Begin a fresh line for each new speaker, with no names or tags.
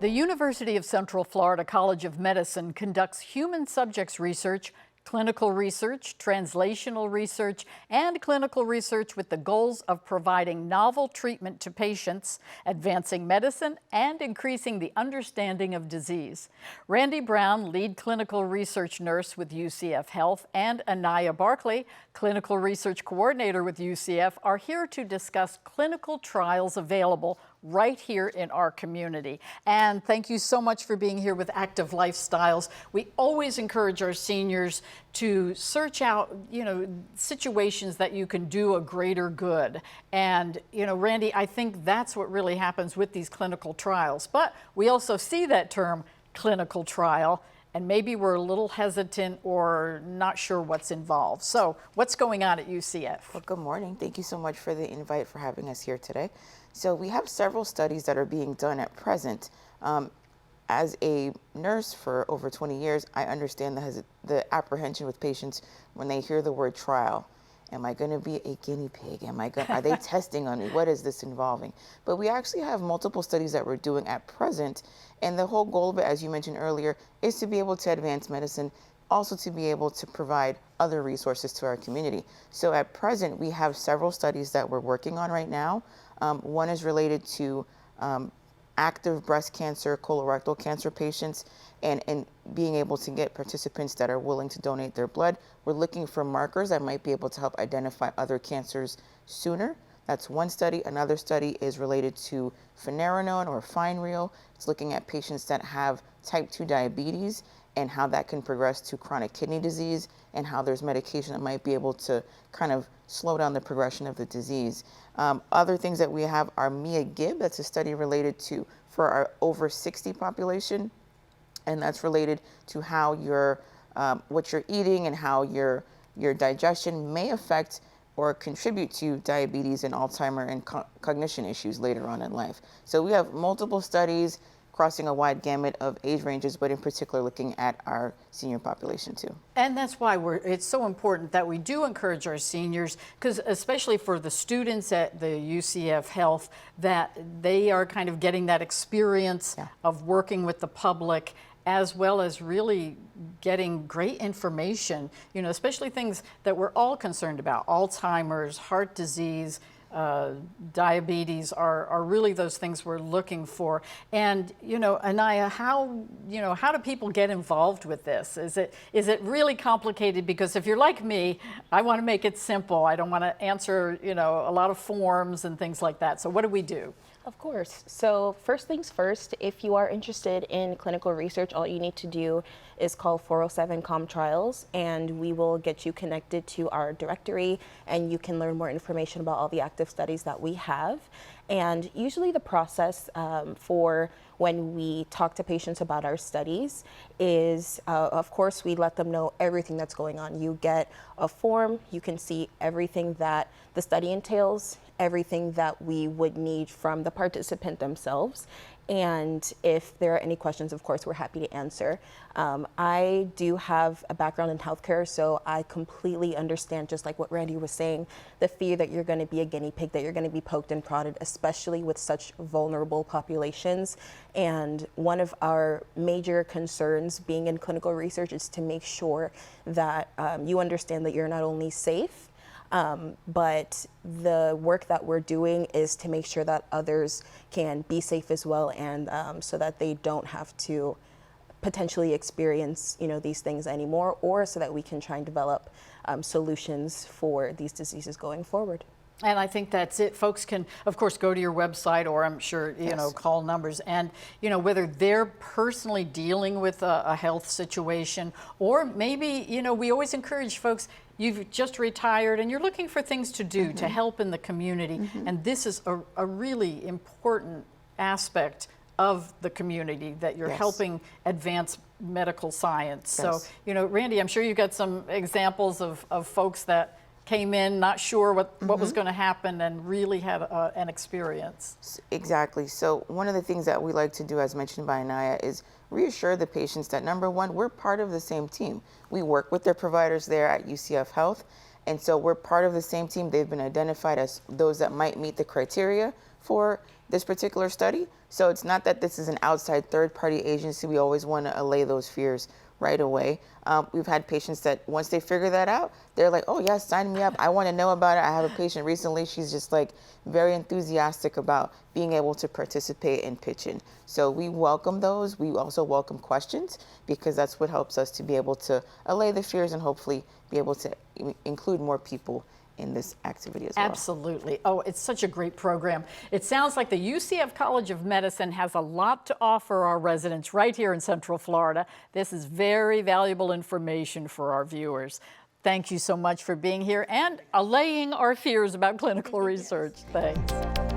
The University of Central Florida College of Medicine conducts human subjects research, clinical research, translational research, and clinical research with the goals of providing novel treatment to patients, advancing medicine, and increasing the understanding of disease. Randy Brown, lead clinical research nurse with UCF Health, and Anaya Barkley, clinical research coordinator with UCF, are here to discuss clinical trials available right here in our community. And thank you so much for being here with Active Lifestyles. We always encourage our seniors to search out, situations that you can do a greater good. And, Randy, I think that's what really happens with these clinical trials. But we also see that term clinical trial, and maybe we're a little hesitant or not sure what's involved. So what's going on at UCF?
Well, good morning. Thank you so much for the invite, for having us here today. So we have several studies that are being done at present. As a nurse for over 20 years, I understand the apprehension with patients when they hear the word trial. Am I going to be a guinea pig? Are they testing on me? What is this involving? But we actually have multiple studies that we're doing at present. And the whole goal of it, as you mentioned earlier, is to be able to advance medicine, also to be able to provide other resources to our community. So at present, we have several studies that we're working on right now. One is related to active breast cancer, colorectal cancer patients, and being able to get participants that are willing to donate their blood. We're looking for markers that might be able to help identify other cancers sooner. That's one study. Another study is related to finerenone or finerenone. It's looking at patients that have type 2 diabetes and how that can progress to chronic kidney disease, and how there's medication that might be able to kind of slow down the progression of the disease. Other things that we have are Mia-Gib. That's a study related to for our over 60 population, and that's related to how what you're eating and how your digestion may affect or contribute to diabetes and Alzheimer and cognition issues later on in life. So we have multiple studies crossing a wide gamut of age ranges, but in particular looking at our senior population too.
And that's why it's so important that we do encourage our seniors, because especially for the students at the UCF Health, that they are kind of getting that experience of working with the public, as well as really getting great information, especially things that we're all concerned about: Alzheimer's, heart disease, diabetes are really those things we're looking for. And Anaya, how do people get involved with this? Is it really complicated? Because if you're like me, I want to make it simple. I don't want to answer a lot of forms and things like that. So what do we do?
Of course. So first things first, if you are interested in clinical research, all you need to do is call 407 COM Trials, and we will get you connected to our directory, and you can learn more information about all the active studies that we have. And usually the process for when we talk to patients about our studies is, of course, we let them know everything that's going on. You get a form, you can see everything that the study entails, everything that we would need from the participant themselves. And if there are any questions, of course, we're happy to answer. I do have a background in healthcare, so I completely understand, just like what Randy was saying, the fear that you're going to be a guinea pig, that you're going to be poked and prodded, especially with such vulnerable populations. And one of our major concerns being in clinical research is to make sure that you understand that you're not only safe, but the work that we're doing is to make sure that others can be safe as well, and so that they don't have to potentially experience these things anymore, or so that we can try and develop solutions for these diseases going forward.
And I think that's it. Folks can, of course, go to your website, or I'm sure, call numbers. And, whether they're personally dealing with a health situation, or maybe, we always encourage folks, you've just retired and you're looking for things to do to help in the community. And this is a really important aspect of the community, that you're helping advance medical science. So, Randy, I'm sure you've got some examples of folks that came in not sure what was going to happen and really had an experience.
Exactly. So one of the things that we like to do, as mentioned by Anaya, is reassure the patients that, number one, we're part of the same team. We work with their providers there at UCF Health, And so we're part of the same team. They've been identified as those that might meet the criteria for this particular study. So it's not that this is an outside third-party agency. We always want to allay those fears right away. We've had patients that once they figure that out, they're like, oh yes, sign me up. I want to know about it. I have a patient recently. She's just like very enthusiastic about being able to participate and pitch in. So we welcome those. We also welcome questions because that's what helps us to be able to allay the fears and hopefully be able to include more people in this activity as well.
Absolutely. Oh, it's such a great program. It sounds like the UCF College of Medicine has a lot to offer our residents right here in Central Florida. This is very valuable information for our viewers. Thank you so much for being here and allaying our fears about clinical research. Thanks.